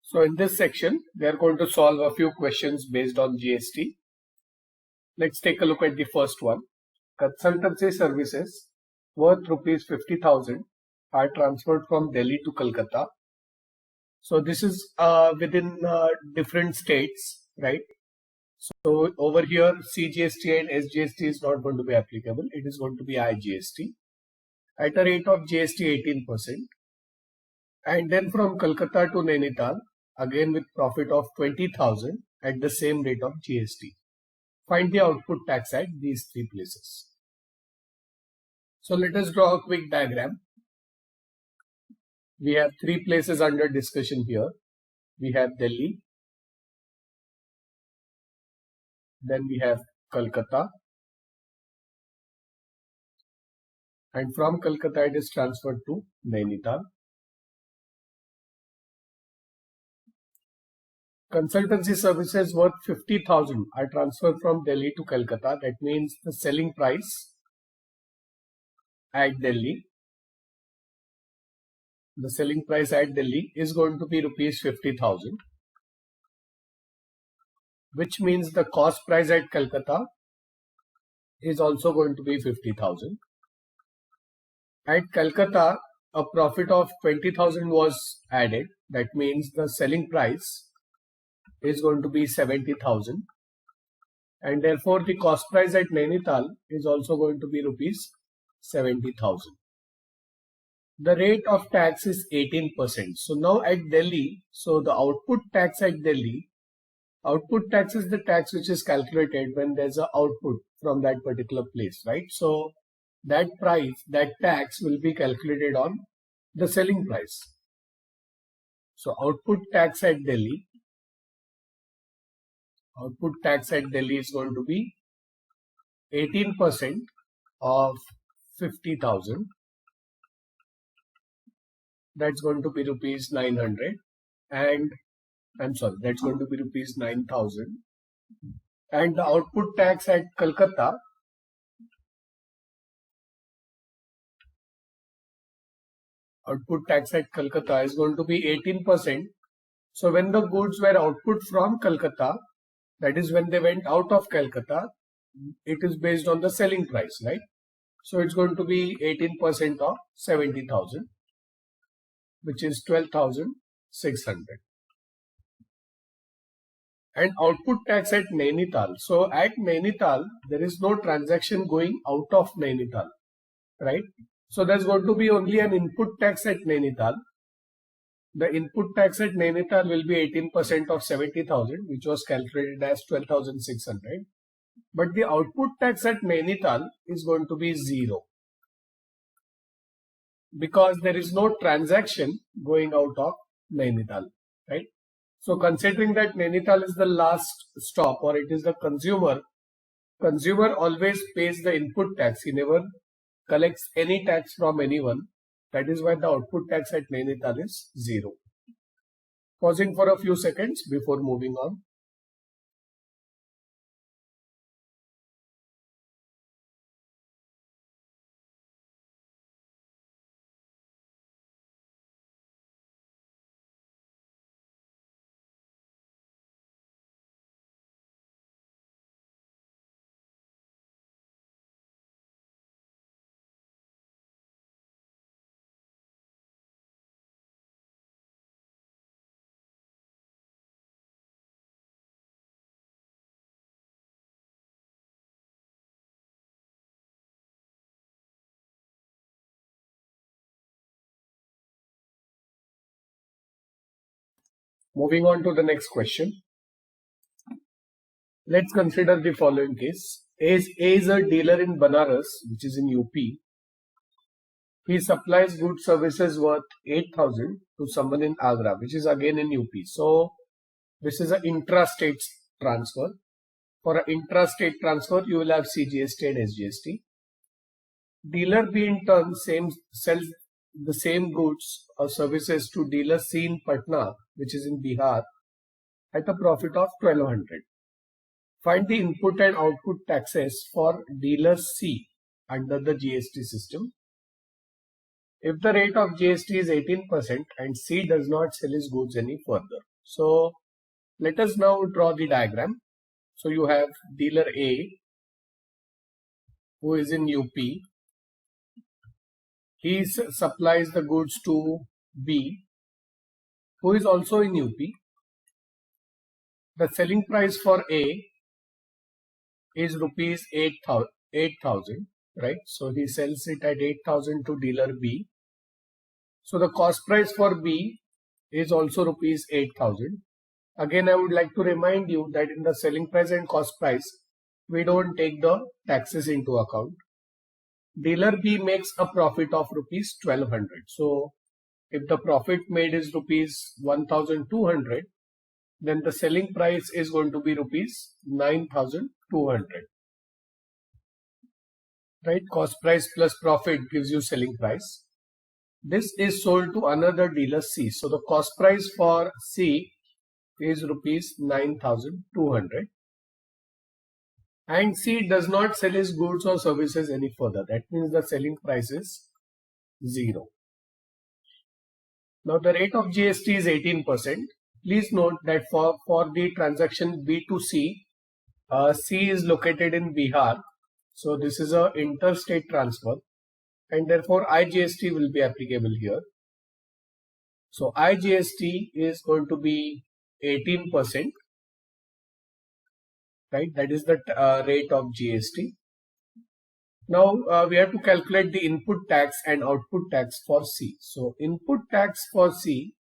So in this section, we are going to solve a few questions based on GST. Let's take a look at the first one. Consultancy services worth rupees 50,000 are transferred from Delhi to Kolkata. So this is within different states, right? So over here, CGST and SGST is not going to be applicable. It is going to be IGST at a rate of GST 18%. And then from Kolkata to Nainital, again with profit of 20,000 at the same rate of GST. Find the output tax at these three places. So let us draw a quick diagram. We have three places under discussion here. We have Delhi, then we have Kolkata, and from Kolkata it is transferred to Nainital. Consultancy services worth 50,000 are transferred from Delhi to Kolkata. That means the selling price at Delhi, is going to be rupees 50,000, which means the cost price at Kolkata is also going to be 50,000. At Kolkata, a profit of 20,000 was added. That means the selling price is going to be 70,000, and therefore the cost price at Nainital is also going to be rupees 70,000. The rate of tax is 18%. So now at Delhi, so the output tax at Delhi, output tax is the tax which is calculated when there's an output from that particular place, right? So that price, that tax will be calculated on the selling price. So output tax at Delhi is going to be 18% of 50,000. That's going to be rupees 900, and that's going to be rupees 9,000. And the output tax at Kolkata is going to be 18%. So when the goods were output from Kolkata, that is when they went out of Kolkata, it is based on the selling price, right? So it's going to be 18% of 70,000, which is 12,600. And output tax at Nainital. So at Nainital, there is no transaction going out of Nainital, right? So there's going to be only an input tax at Nainital. The input tax at Nainital will be 18% of 70,000, which was calculated as 12,600. But the output tax at Nainital is going to be 0, because there is no transaction going out of Nainital, right? So considering that Nainital is the last stop, or it is the consumer always pays the input tax. He never collects any tax from anyone. That is why the output tax at Nainital is 0. Pausing for a few seconds before moving on. Moving on to the next question. Let's consider the following case. A is a dealer in Banaras, which is in UP. He supplies goods services worth 8,000 to someone in Agra, which is again in UP. So this is an intrastate transfer. For an intrastate transfer, you will have CGST and SGST. Dealer B in turn sells the same goods or services to dealer C in Patna, which is in Bihar, at a profit of 1,200. Find the input and output taxes for dealer C under the GST system. If the rate of GST is 18% and C does not sell his goods any further. So let us now draw the diagram. So you have dealer A who is in UP. He supplies the goods to B who is also in UP. The selling price for A is rupees 8,000, right? So he sells it at 8,000 to dealer B. So the cost price for B is also rupees 8,000. Again, I would like to remind you that in the selling price and cost price, we don't take the taxes into account. Dealer B makes a profit of rupees 1,200. So if the profit made is rupees 1,200, then the selling price is going to be rupees 9,200. Right? Cost price plus profit gives you selling price. This is sold to another dealer C. So the cost price for C is rupees 9,200. And C does not sell his goods or services any further. That means the selling price is 0. Now the rate of GST is 18%. Please note that for the transaction B to C, C is located in Bihar. So this is an interstate transfer and therefore IGST will be applicable here. So IGST is going to be 18%, right? That is the rate of GST. Now we have to calculate the input tax and output tax for C. So input tax for C.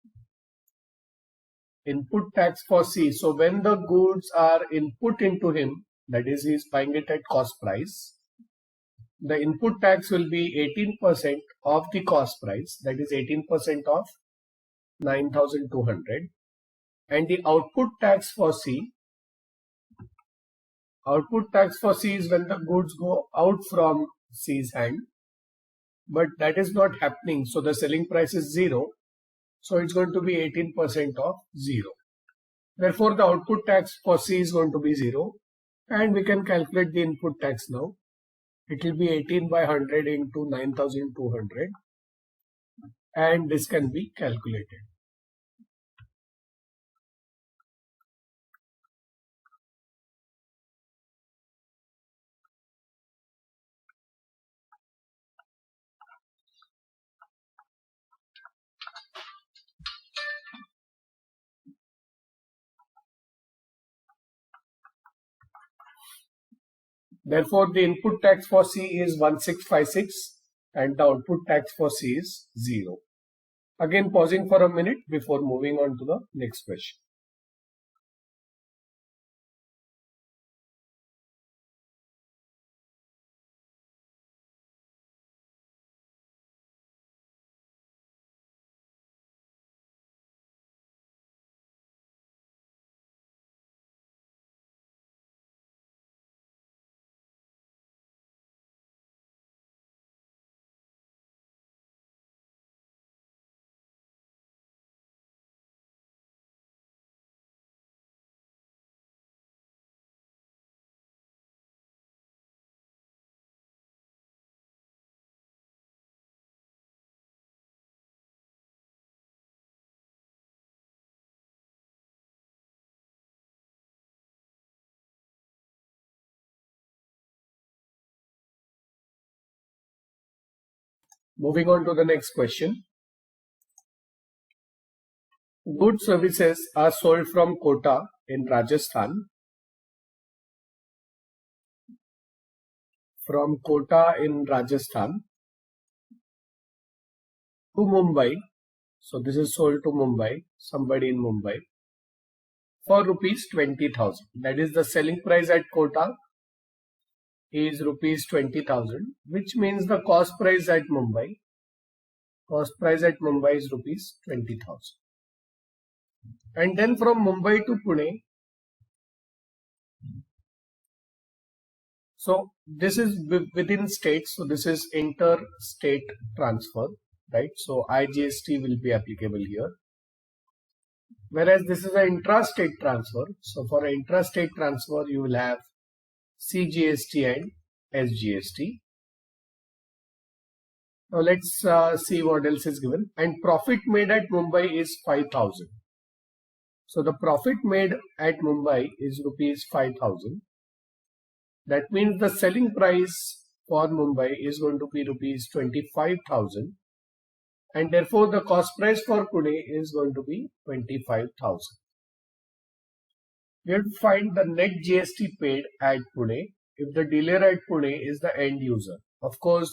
So when the goods are input into him, that is he is buying it at cost price, the input tax will be 18% of the cost price, that is 18% of 9,200. And the output tax for C is when the goods go out from C's hand, but that is not happening. So the selling price is 0. So it's going to be 18% of 0. Therefore, the output tax for C is going to be 0. And we can calculate the input tax now. It will be 18 by 100 into 9,200. And this can be calculated. Therefore, the input tax for C is 1656 and the output tax for C is 0. Again, pausing for a minute before moving on to the next question. Moving on to the next question. Goods services are sold from Kota in Rajasthan. To Mumbai. So this is sold to Mumbai, somebody in Mumbai. for rupees 20,000. That is the selling price at Kota is rupees 20,000, which means the cost price at Mumbai is rupees 20,000. And then from Mumbai to Pune, so this is within states, so this is inter-state transfer, right? So IGST will be applicable here. Whereas this is an intra-state transfer. So for an intra-state transfer, you will have CGST and SGST. Now let's see what else is given. And profit made at Mumbai is 5,000. So the profit made at Mumbai is rupees 5,000. That means the selling price for Mumbai is going to be rupees 25,000. And therefore the cost price for Pune is going to be 25,000. We have to find the net GST paid at Pune if the dealer at Pune is the end user. Of course,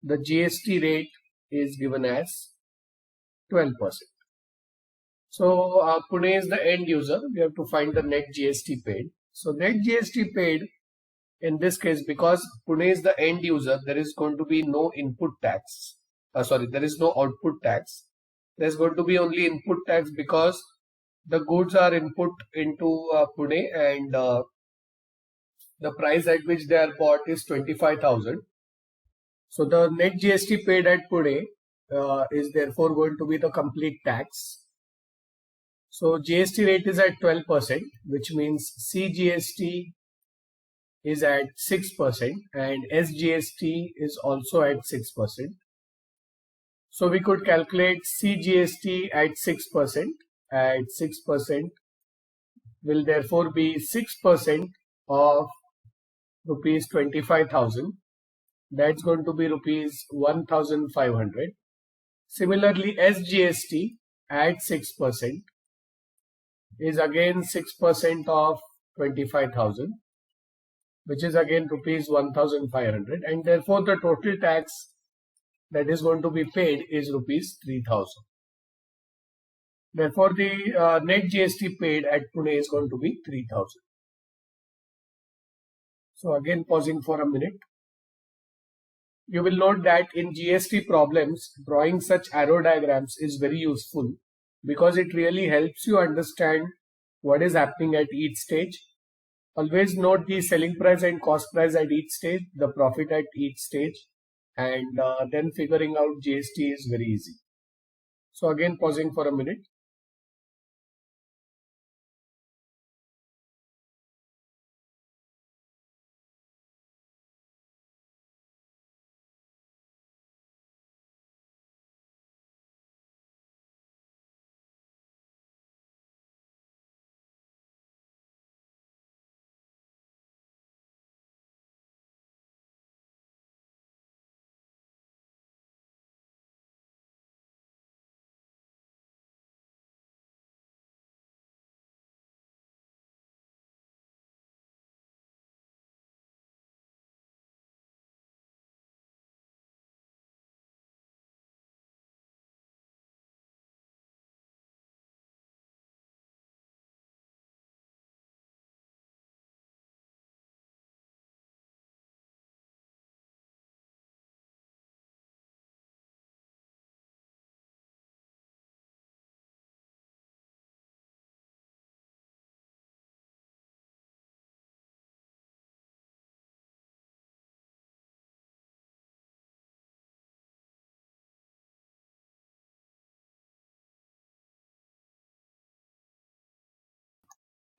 the GST rate is given as 12%. So Pune is the end user. We have to find the net GST paid. So net GST paid in this case, because Pune is the end user, there is going to be no input tax. There is no output tax. There is going to be only input tax because the goods are input into Pune and the price at which they are bought is 25,000. So the net GST paid at Pune is therefore going to be the complete tax. So GST rate is at 12%, which means CGST is at 6% and SGST is also at 6%. So we could calculate CGST at 6%. At 6% will therefore be 6% of rupees 25,000. That's going to be rupees 1,500. Similarly, SGST at 6% is again 6% of 25,000, which is again rupees 1,500, and therefore the total tax that is going to be paid is rupees 3,000. Therefore, the net GST paid at Pune is going to be 3,000. So again, pausing for a minute. You will note that in GST problems, drawing such arrow diagrams is very useful because it really helps you understand what is happening at each stage. Always note the selling price and cost price at each stage, the profit at each stage, and then figuring out GST is very easy. So again, pausing for a minute.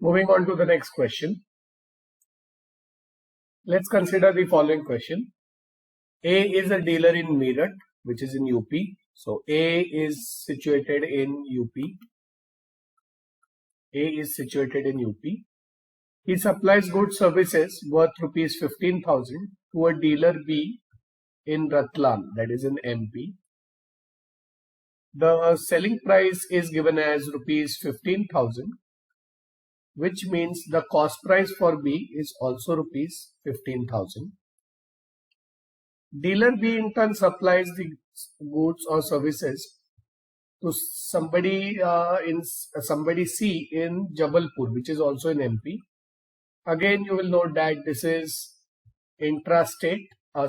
Moving on to the next question. Let's consider the following question. A is a dealer in Meerut, which is in UP. So A is situated in UP. A is situated in UP. He supplies goods services worth rupees 15,000 to a dealer B in Ratlam, that is in MP. The selling price is given as rupees 15,000, which means the cost price for B is also rupees 15,000. Dealer B in turn supplies the goods or services to somebody somebody C in Jabalpur, which is also in MP. Again, you will note that this is interstate. A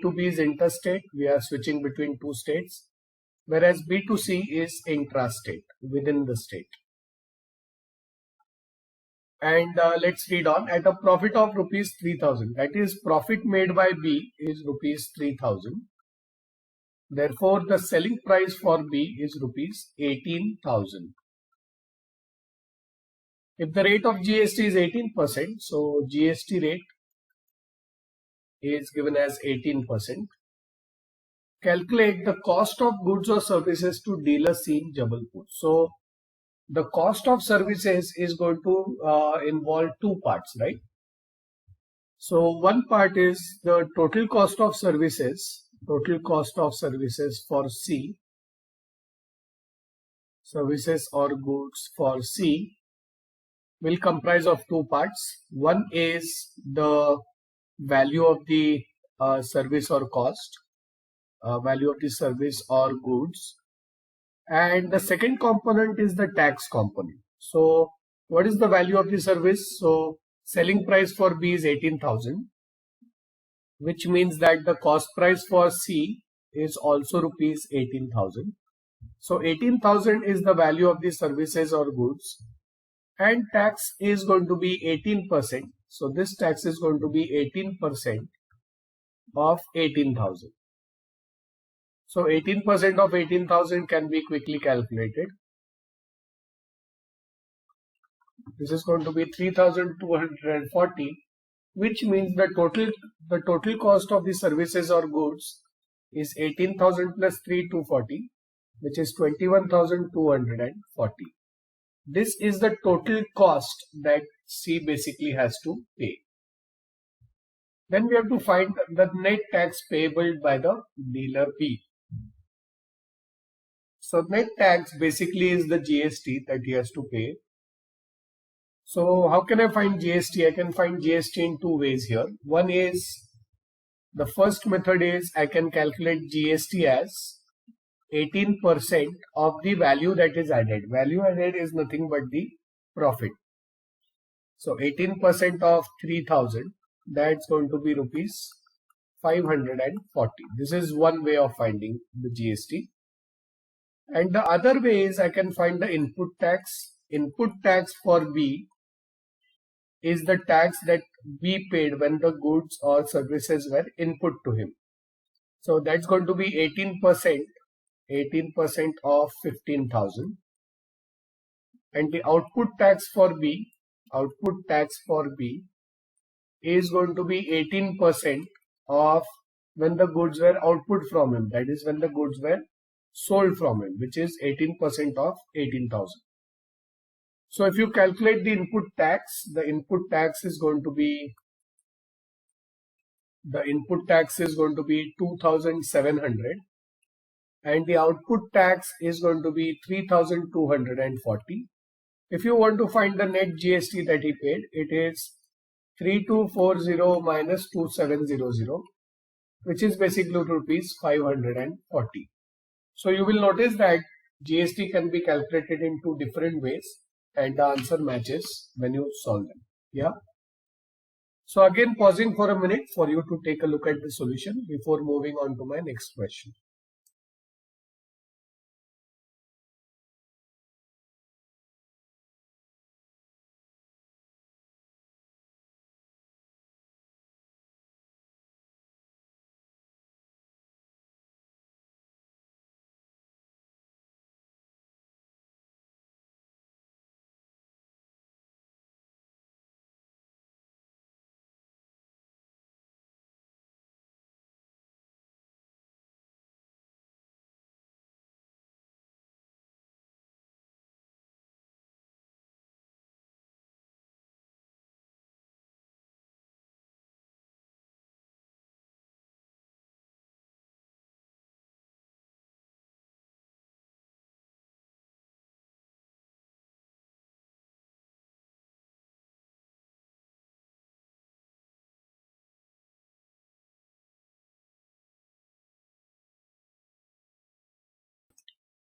to B is interstate. We are switching between two states, whereas B to C is intrastate, within the state. And let's read on. At a profit of rupees 3,000, that is, profit made by B is rupees 3,000. Therefore, the selling price for B is rupees 18,000. If the rate of GST is 18%, so GST rate is given as 18%. Calculate the cost of goods or services to dealer C in Jabalpur. So the cost of services is going to involve two parts, right? So one part is the total cost of services for C, services or goods for C will comprise of two parts. One is the value of the service or cost, value of the service or goods, and the second component is the tax component. So what is the value of the service? So selling price for B is 18,000, which means that the cost price for C is also rupees 18,000. So 18,000 is the value of the services or goods, and tax is going to be 18%. So this tax is going to be 18% of 18,000. So 18% of 18,000 can be quickly calculated. This is going to be 3,240, which means the total cost of the services or goods is 18,000 plus 3,240, which is 21,240. This is the total cost that C basically has to pay. Then we have to find the net tax payable by the dealer B. So net tax basically is the GST that he has to pay. So how can I find GST? I can find GST in two ways here. One is, the first method is I can calculate GST as 18% of the value that is added. Value added is nothing but the profit. So 18% of 3,000, that's going to be rupees 540. This is one way of finding the GST. And the other way is I can find the input tax. Input tax for B is the tax that B paid when the goods or services were input to him. So that's going to be 18% of 15,000. And the output tax for B is going to be 18% of when the goods were output from him. That is when the goods were sold from him, which is 18% of 18,000. So if you calculate the input tax is going to be 2,700, and the output tax is going to be 3,240. If you want to find the net GST that he paid, it is 3240 minus 2700, which is basically rupees 540. So you will notice that GST can be calculated in two different ways, and the answer matches when you solve them. Yeah. So again, pausing for a minute for you to take a look at the solution before moving on to my next question.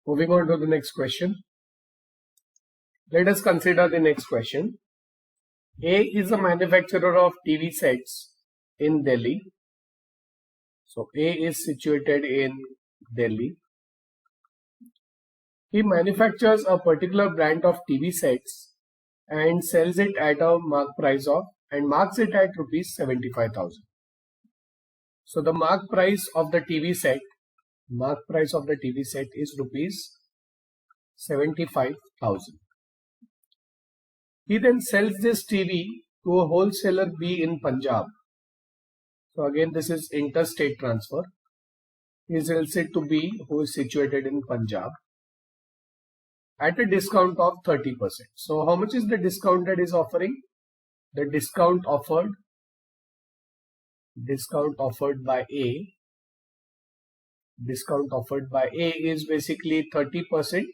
Moving on to the next question. Let us consider the next question. A is a manufacturer of TV sets in Delhi. So A is situated in Delhi. He manufactures a particular brand of TV sets and sells it at a mark price of and marks it at rupees 75,000. So the mark price of the TV set is rupees 75,000. He then sells this TV to a wholesaler B in Punjab. So again, this is interstate transfer. He sells it to B, who is situated in Punjab, at a discount of 30%. So how much is the discount that is offering? The discount offered by A is basically 30%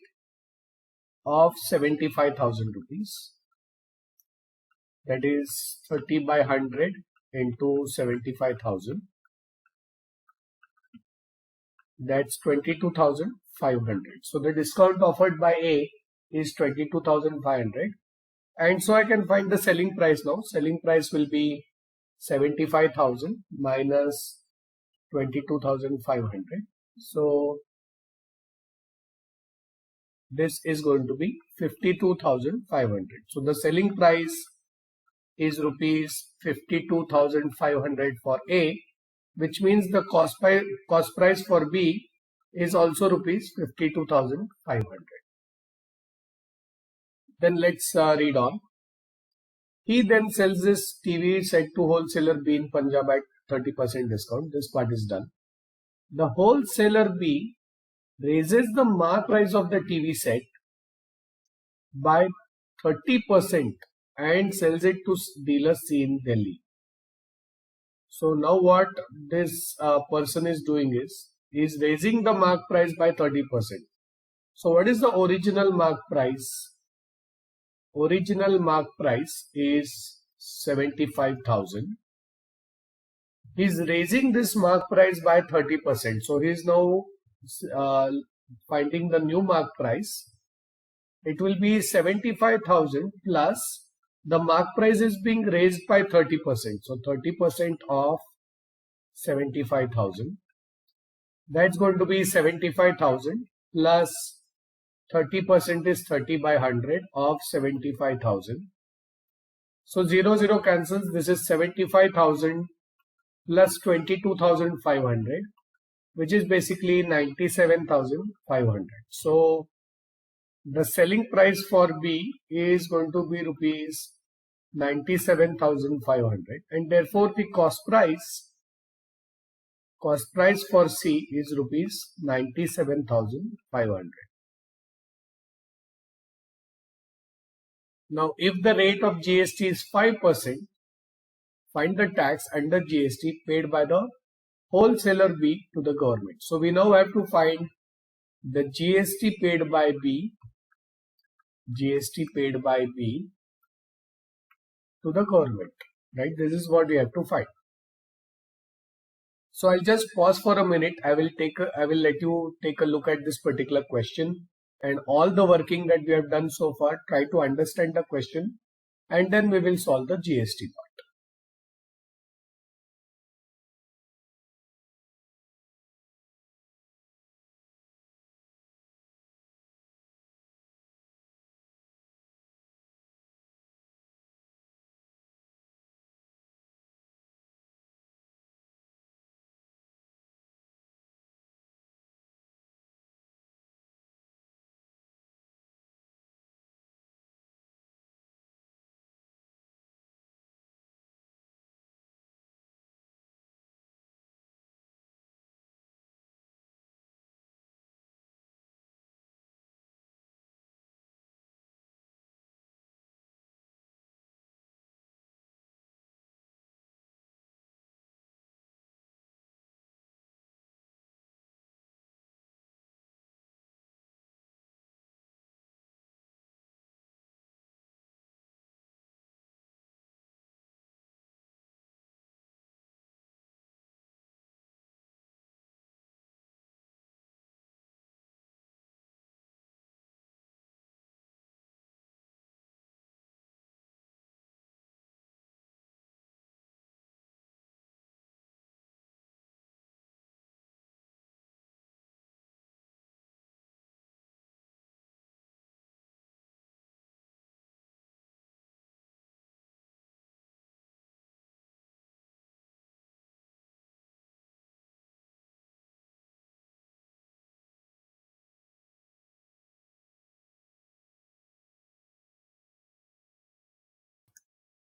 of 75,000 rupees. That is 30 by 100 into 75,000. That's 22,500. So the discount offered by A is 22,500. And so I can find the selling price now. Selling price will be 75,000 minus 22,500. So this is going to be 52,500. So the selling price is rupees 52,500 for A, which means the cost price for B is also rupees 52,500. Then let's read on. He then sells this TV set to wholesaler B in Punjab at 30% discount. This part is done. The wholesaler B raises the mark price of the TV set by 30% and sells it to dealer C in Delhi. So now what this person is doing is raising the mark price by 30%. So what is the original mark price? Original mark price is 75,000. He's raising this mark price by 30%. So he's now finding the new mark price. It will be 75,000 plus the mark price is being raised by 30%. So 30% of 75,000. That's going to be 75,000 plus 30% is 30 by 100 of 75,000. So 0 cancels. This is 75,000 plus 22,500, which is basically 97,500. So the selling price for B is going to be rupees 97,500, and therefore the cost price for C is rupees 97,500. Now if the rate of GST is 5%, find the tax under GST paid by the wholesaler B to the government. So we now have to find the GST paid by B to the government, right? This is what we have to find. So I'll just pause for a minute. I will let you take a look at this particular question and all the working that we have done so far. Try to understand the question and then we will solve the GST part.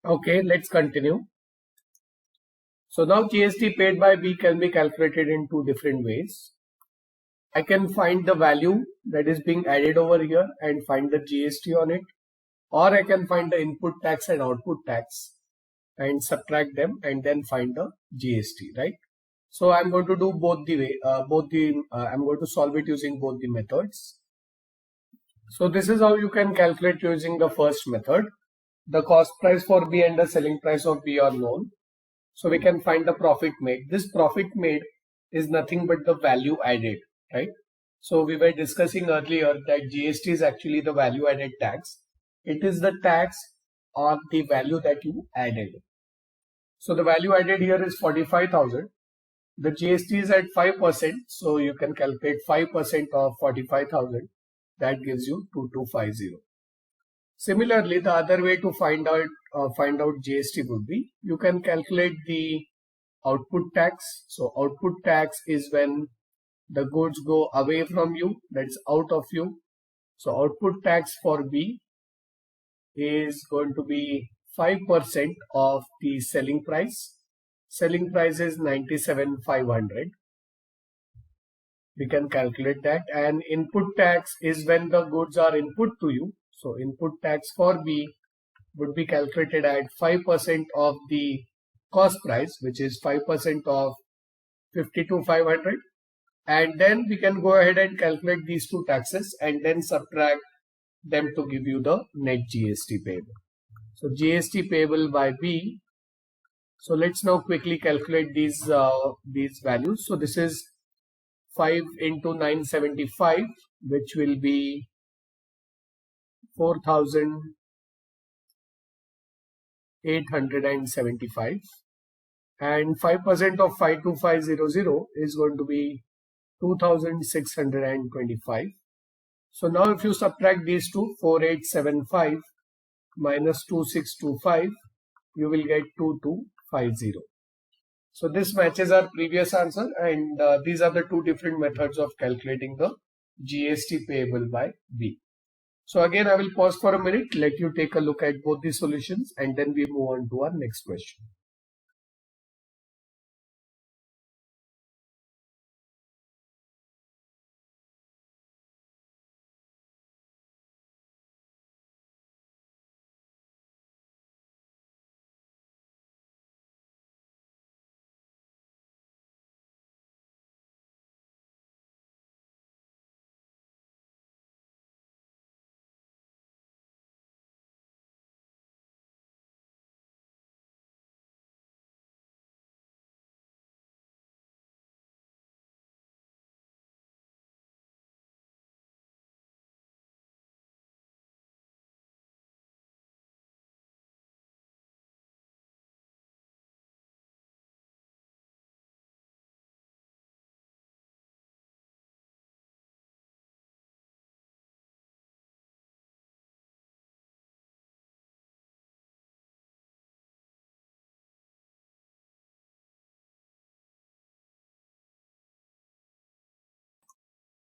Okay, let's continue. So now GST paid by B can be calculated in two different ways. I can find the value that is being added over here and find the GST on it, or I can find the input tax and output tax and subtract them and then find the GST, right? So I'm going to do both the way, I'm going to solve it using both the methods. So this is how you can calculate using the first method. The cost price for B and the selling price of B are known. So we can find the profit made. This profit made is nothing but the value added, right? So we were discussing earlier that GST is actually the value added tax. It is the tax on the value that you added. So the value added here is 45,000. The GST is at 5%. So you can calculate 5% of 45,000. That gives you 2250. Similarly, the other way to find out GST would be, you can calculate the output tax. So output tax is when the goods go away from you, that's out of you. So output tax for B is going to be 5% of the selling price. Selling price is 97,500. We can calculate that. And input tax is when the goods are input to you. So input tax for B would be calculated at 5% of the cost price, which is 5% of 52,500. And then we can go ahead and calculate these two taxes and then subtract them to give you the net GST payable. So GST payable by B. So let's now quickly calculate these values. So this is 5 into 975, which will be 4,875, and 5% of 52500 is going to be 2,625. So now if you subtract these two, 4875 minus 2625, you will get 2250. So this matches our previous answer, and these are the two different methods of calculating the GST payable by B. So again, I will pause for a minute, let you take a look at both the solutions, and then we move on to our next question.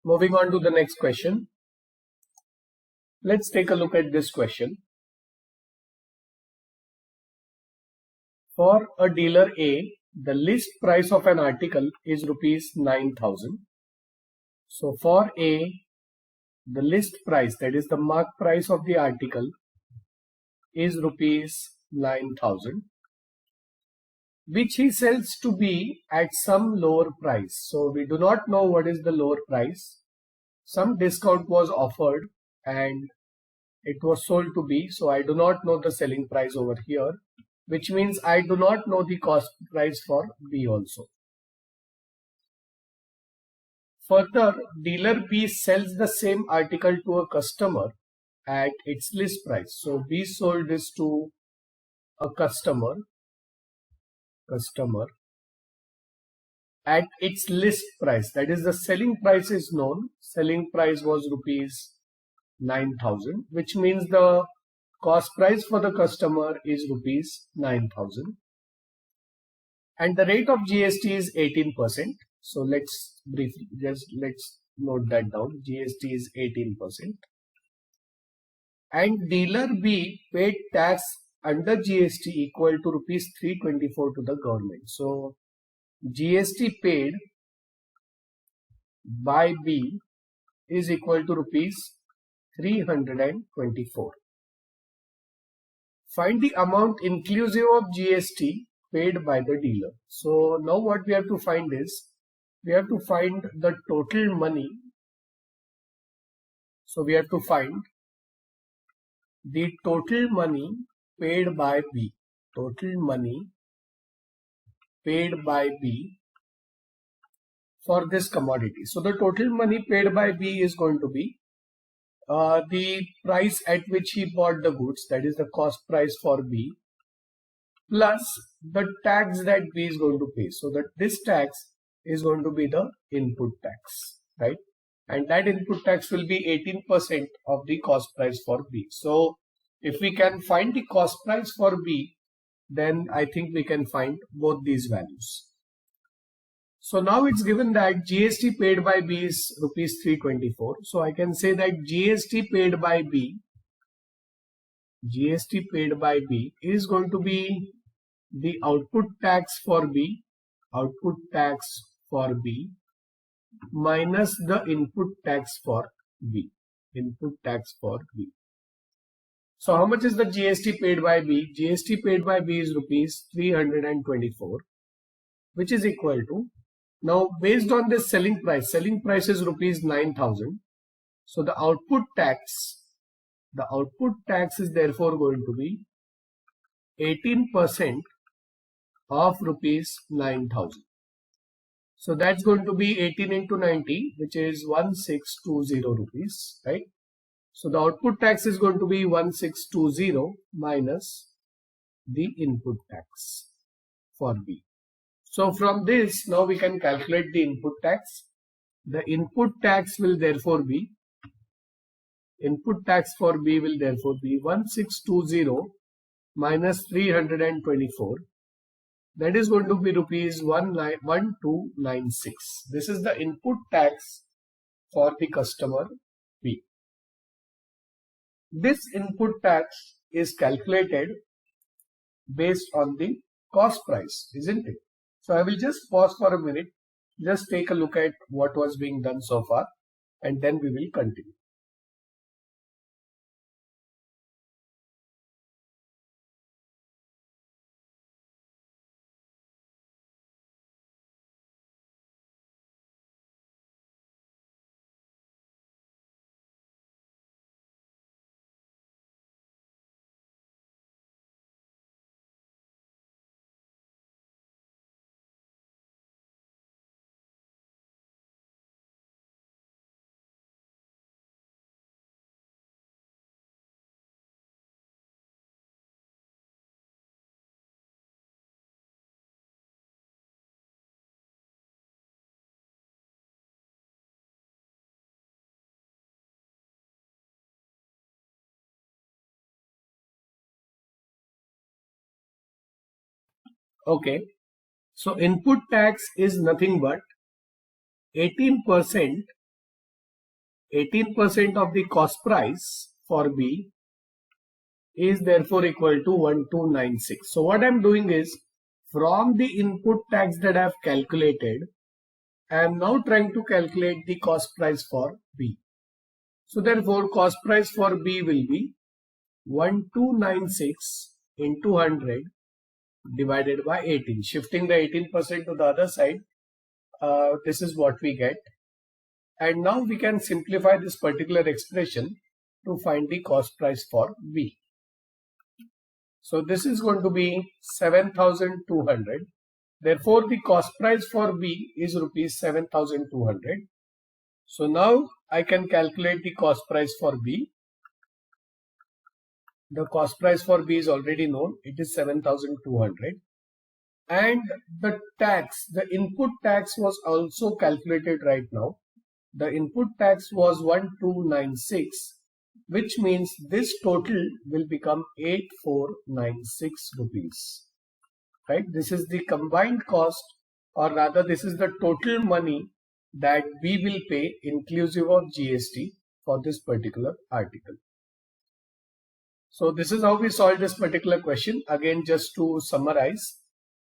Moving on to the next question. Let's take a look at this question. For a dealer A, the list price of an article is rupees 9,000. So for A, the list price, that is the mark price of the article, is rupees 9,000, which he sells to B at some lower price. So we do not know what is the lower price. Some discount was offered and it was sold to B. So I do not know the selling price over here, which means I do not know the cost price for B also. Further, dealer B sells the same article to a customer at its list price. So B sold this to a customer at its list price. That is, the selling price is known. Selling price was rupees 9,000, which means the cost price for the customer is rupees 9,000. And the rate of GST is 18%. So let's note that down. GST is 18%. And dealer B paid tax under GST equal to rupees 324 to the government. So GST paid by B is equal to rupees 324. Find the amount inclusive of GST paid by the dealer. So now what we have to find is, we have to find the total money. So we have to find the total money paid by B. Total money paid by B for this commodity. So the total money paid by B is going to be the price at which he bought the goods, that is the cost price for B, plus the tax that B is going to pay. So that this tax is going to be the input tax, right? And that input tax will be 18% of the cost price for B. So if we can find the cost price for B, then I think we can find both these values. So now it's given that GST paid by B is rupees 324. So I can say that GST paid by B is going to be the output tax for B, minus the input tax for B, So how much is the GST paid by B? GST paid by B is rupees 324, which is equal to, now based on this selling price is rupees 9,000. So the output tax is therefore going to be 18% of rupees 9,000. So that's going to be 18 into 90, which is 1620 rupees, right? So the output tax is going to be 1620 minus the input tax for B. So from this, now we can calculate the input tax. The input tax will therefore be, input tax for B will therefore be 1620 minus 324. That is going to be rupees 1296. This is the input tax for the customer B. This input tax is calculated based on the cost price, isn't it? So I will just pause for a minute, just take a look at what was being done so far, and then we will continue. Okay, so input tax is nothing but 18% of the cost price for B is therefore equal to 1296. So what I'm doing is, from the input tax that I've calculated, I am now trying to calculate the cost price for B. So therefore cost price for B will be 1296 into 100 divided by 18. Shifting the 18% to the other side, this is what we get. And now we can simplify this particular expression to find the cost price for B. So this is going to be 7,200. Therefore the cost price for B is rupees 7,200. So now I can calculate the cost price for B. The cost price for B is already known. It is 7,200. And the tax, the input tax was also calculated right now. The input tax was 1296, which means this total will become 8496 rupees. Right? This is the combined cost, or rather this is the total money that we will pay inclusive of GST for this particular article. So this is how we solved this particular question. Again, just to summarize,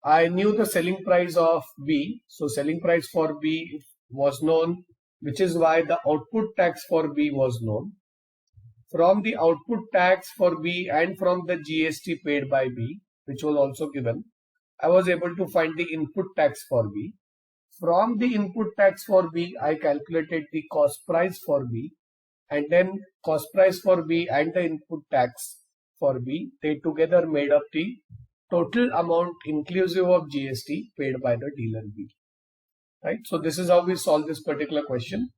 I knew the selling price of B. So selling price for B was known, which is why the output tax for B was known. From the output tax for B and from the GST paid by B, which was also given, I was able to find the input tax for B. From the input tax for B, I calculated the cost price for B, and then cost price for B and the input tax for B, they together made up the total amount inclusive of GST paid by the dealer B. Right? So this is how we solve this particular question.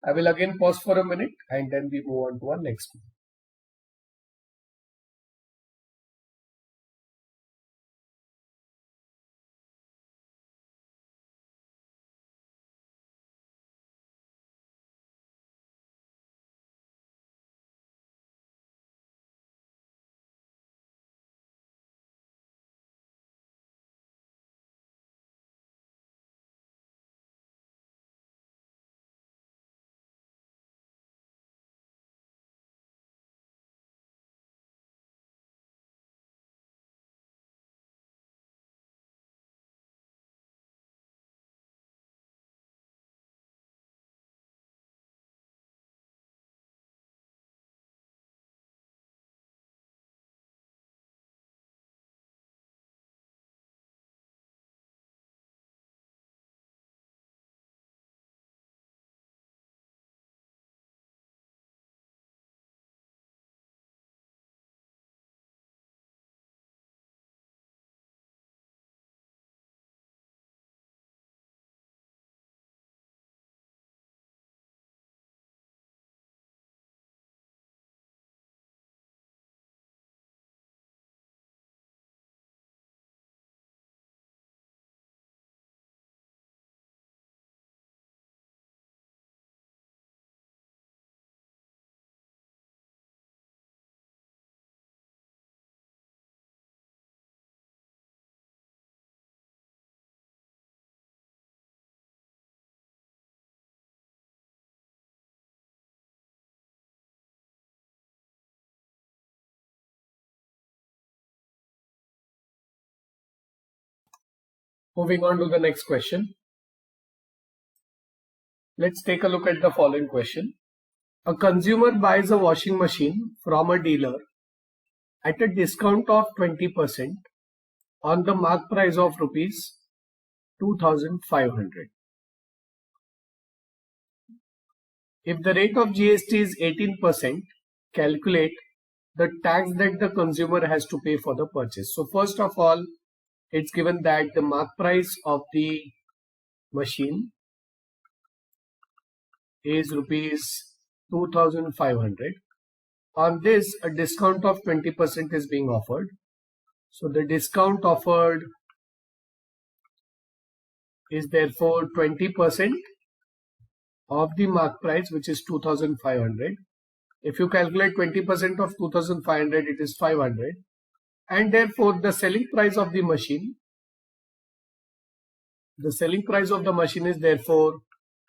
I will again pause for a minute and then we move on to our next one. Moving on to the next question. Let's take a look at the following question. A consumer buys a washing machine from a dealer at a discount of 20% on the mark price of rupees 2,500. If the rate of GST is 18%, calculate the tax that the consumer has to pay for the purchase. So first of all, it's given that the mark price of the machine is rupees 2,500. On this, a discount of 20% is being offered. So the discount offered is therefore 20% of the mark price, which is 2,500. If you calculate 20% of 2,500, it is 500. And therefore, the selling price of the machine is therefore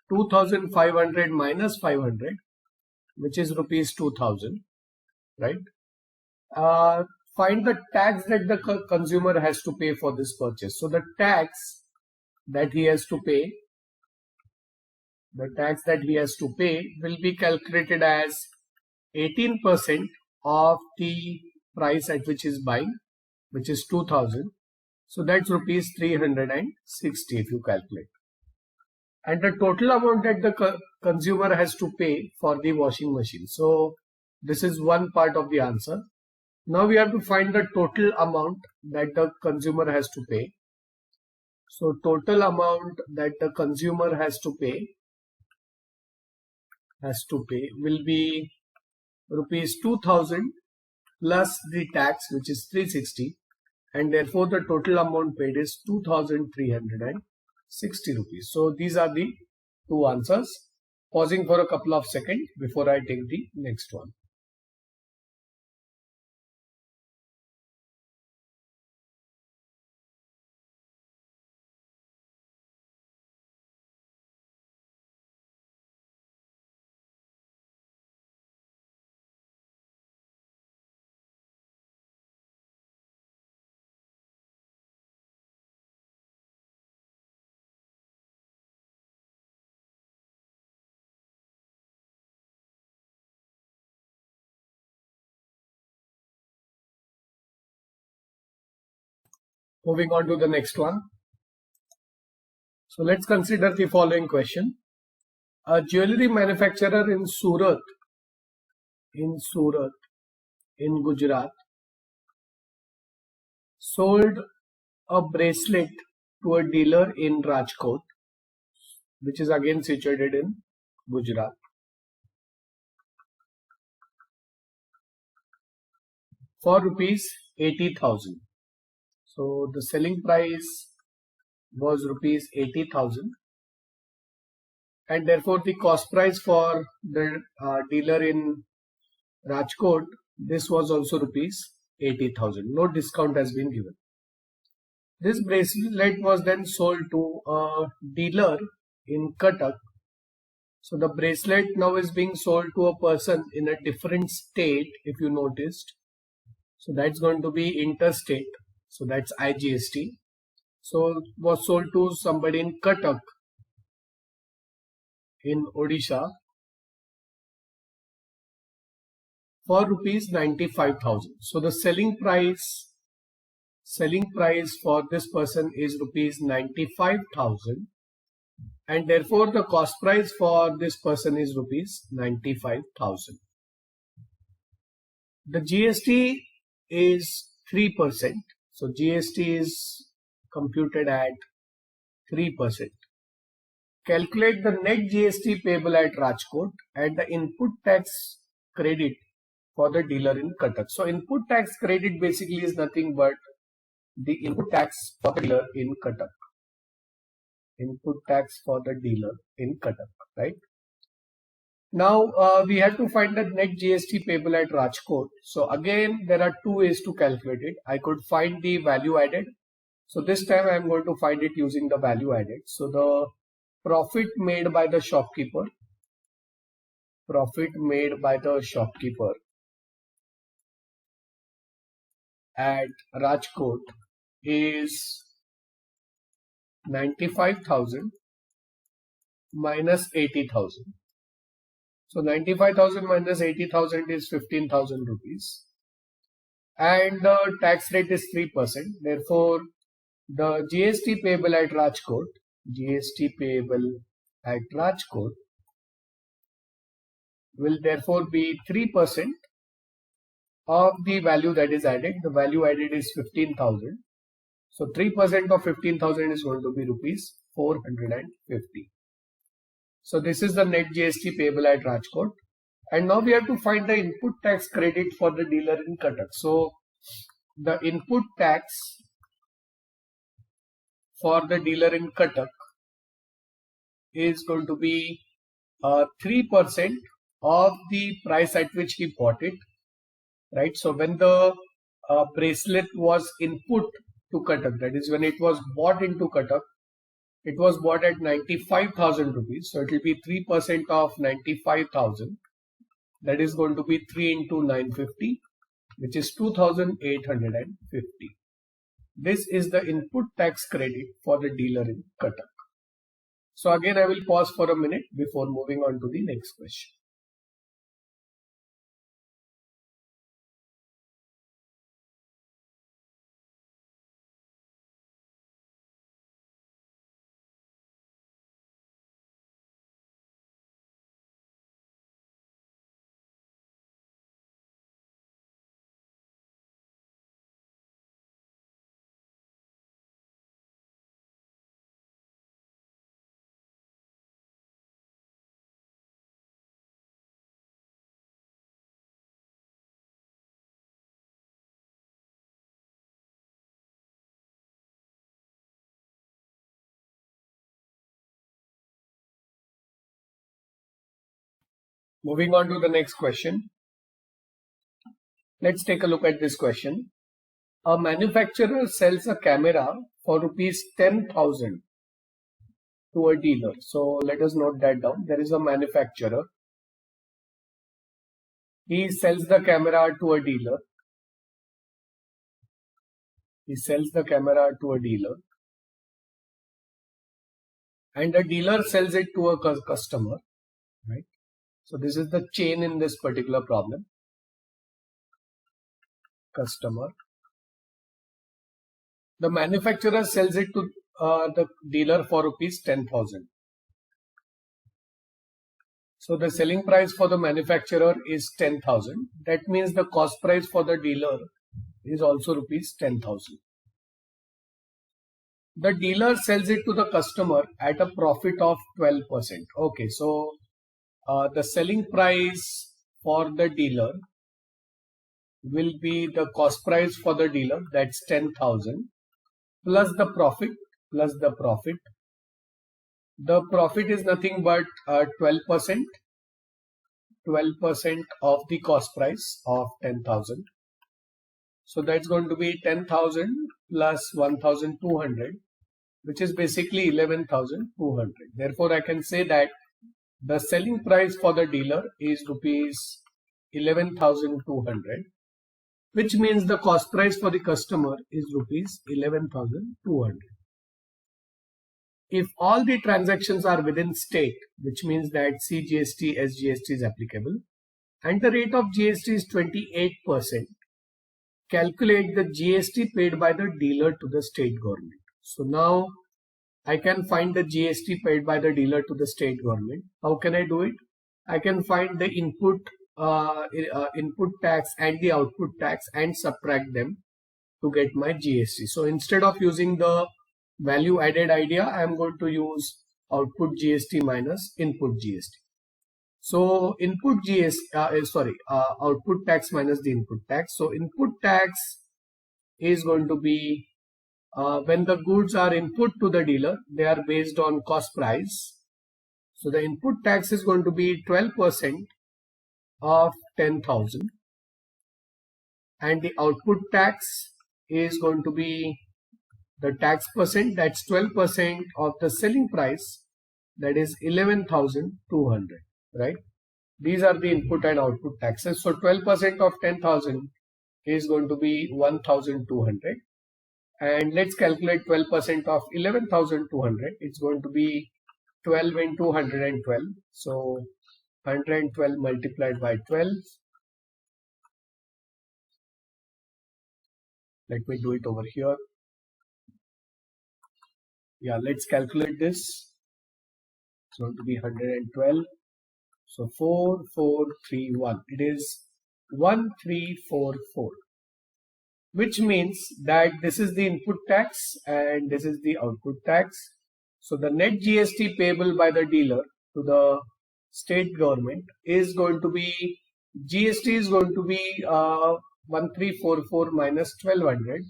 2,500 minus 500, which is rupees 2,000, right? Find the tax that the consumer has to pay for this purchase. So the tax that he has to pay, will be calculated as 18% of the price at which is buying, which is 2,000. So that's rupees 360 if you calculate. And the total amount that the consumer has to pay for the washing machine. So this is one part of the answer. Now we have to find the total amount that the consumer has to pay. So total amount that the consumer has to pay will be rupees 2,000 plus the tax, which is 360, and therefore the total amount paid is 2,360 rupees. So these are the two answers. Pausing for a couple of seconds before I take the next one. Moving on to the next one. So let's consider the following question. A jewelry manufacturer in Surat, in Gujarat, sold a bracelet to a dealer in Rajkot, which is again situated in Gujarat, for rupees 80,000. So the selling price was rupees 80,000, and therefore the cost price for the dealer in Rajkot, this was also rupees 80,000. No discount has been given. This bracelet was then sold to a dealer in Cuttack. So the bracelet now is being sold to a person in a different state, if you noticed. So that's going to be interstate. So that's IGST. So was sold to somebody in Cuttack in Odisha for rupees 95,000. So the selling price for this person is rupees 95,000, and therefore the cost price for this person is rupees 95,000. The GST is 3%. So GST is computed at 3%. Calculate the net GST payable at Rajkot and the input tax credit for the dealer in Cuttack. So input tax credit basically is nothing but the input tax for the dealer in Cuttack. Input tax for the dealer in Cuttack, right? Now we have to find the net GST payable at Rajkot. So again, there are two ways to calculate it. I could find the value added. So this time I am going to find it using the value added. So the profit made by the shopkeeper, at Rajkot is 95,000 minus 80,000. So 95,000 minus 80,000 is 15,000 rupees. And the tax rate is 3%. Therefore, the GST payable at Rajkot, will therefore be 3% of the value that is added. The value added is 15,000. So 3% of 15,000 is going to be rupees 450. So this is the net GST payable at Rajkot. And now we have to find the input tax credit for the dealer in Cuttack. So the input tax for the dealer in Cuttack is going to be 3% of the price at which he bought it, right? So when the bracelet was input to Cuttack, that is when it was bought into Cuttack, it was bought at 95,000 rupees. So it will be 3% of 95,000. That is going to be 3 into 950, which is 2,850. This is the input tax credit for the dealer in Cuttack. So again, I will pause for a minute before moving on to the next question. Moving on to the next question. Let's take a look at this question. A manufacturer sells a camera for rupees 10,000 to a dealer. So let us note that down. There is a manufacturer. He sells the camera to a dealer. And the dealer sells it to a customer, right? So this is the chain in this particular problem. Customer, The manufacturer sells it to the dealer for rupees 10,000. So the selling price for the manufacturer is 10,000. That means the cost price for the dealer is also rupees 10,000. The dealer sells it to the customer at a profit of 12%. Okay, so the selling price for the dealer will be the cost price for the dealer, that's 10,000, plus the profit, The profit is nothing but 12%, 12% of the cost price of 10,000. So that's going to be 10,000 plus 1,200, which is basically 11,200. Therefore, I can say that the selling price for the dealer is rupees 11,200, which means the cost price for the customer is rupees 11,200. If all the transactions are within state, which means that CGST, SGST is applicable, and the rate of GST is 28%, calculate the GST paid by the dealer to the state government. So now I can find the GST paid by the dealer to the state government. How can I do it? I can find the input tax and the output tax and subtract them to get my GST. So instead of using the value added idea, I am going to use output GST minus input GST. So output tax minus the input tax. So input tax is going to be when the goods are input to the dealer, they are based on cost price. So the input tax is going to be 12% of 10,000, and the output tax is going to be the tax percent, that's 12% of the selling price, that is 11,200, right? These are the input and output taxes. So 12% of 10,000 is going to be 1,200, and let's calculate 12% of 11,200. It's going to be 12 into 112. So 112 multiplied by 12. Let me do it over here. Yeah, let's calculate this. It's going to be 112. So 4431. It is 1344. Which means that this is the input tax and this is the output tax. So the net GST payable by the dealer to the state government is going to be, GST is going to be 1344 minus 1200.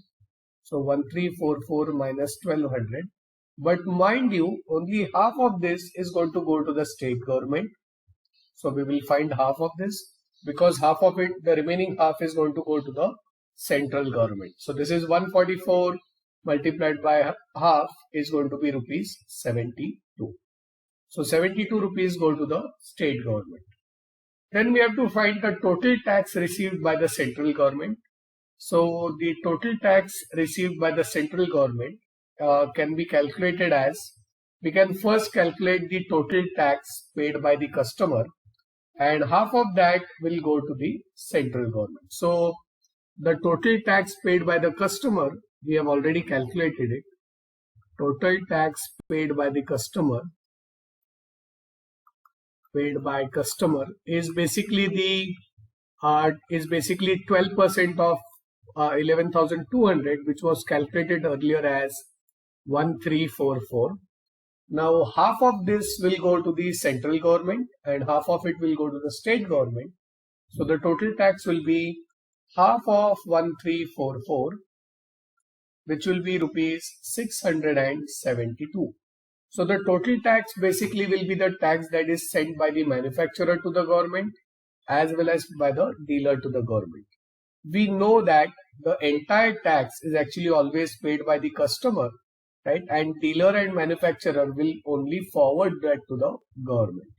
So 1344 minus 1200. But mind you, only half of this is going to go to the state government. So we will find half of this, because half of it, the remaining half is going to go to the central government. So this is 144 multiplied by half is going to be rupees 72. So 72 rupees go to the state government. Then we have to find the total tax received by the central government. So the total tax received by the central government can be calculated as, we can first calculate the total tax paid by the customer, and half of that will go to the central government. So the total tax paid by the customer, we have already calculated it. Total tax paid by the customer is basically 12% of 11,200, which was calculated earlier as 1344. Now half of this will go to the central government and half of it will go to the state government. So the total tax will be half of 1344, which will be rupees 672. So the total tax basically will be the tax that is sent by the manufacturer to the government as well as by the dealer to the government. We know that the entire tax is actually always paid by the customer, right? And dealer and manufacturer will only forward that to the government.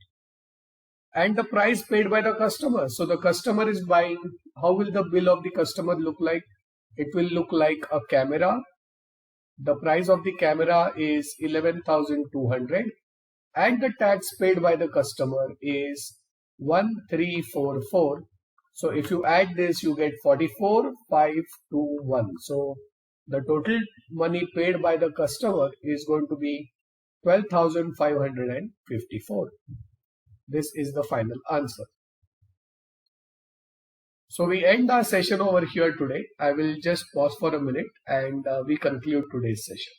And the price paid by the customer. So the customer is buying. How will the bill of the customer look like? It will look like a camera. The price of the camera is 11,200 and the tax paid by the customer is 1344. So if you add this, you get 44,521. So the total money paid by the customer is going to be 12,554. This is the final answer. So we end our session over here today. I will just pause for a minute and we conclude today's session.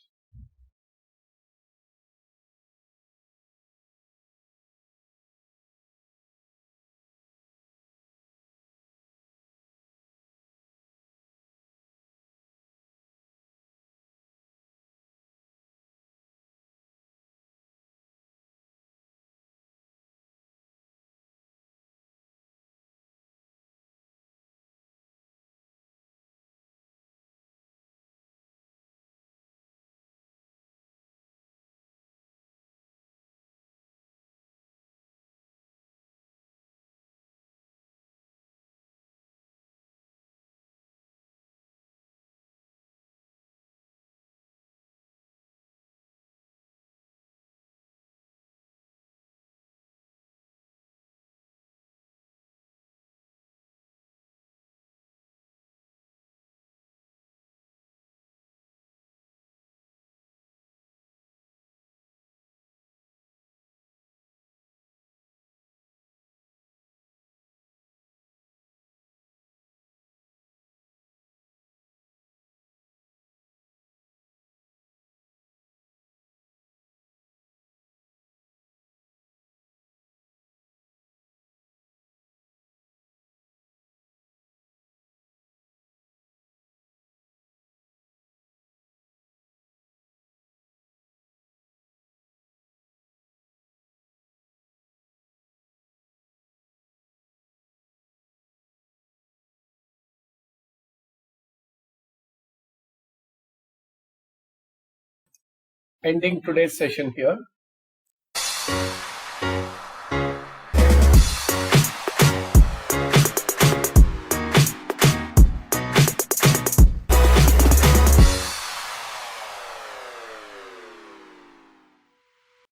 Ending today's session here.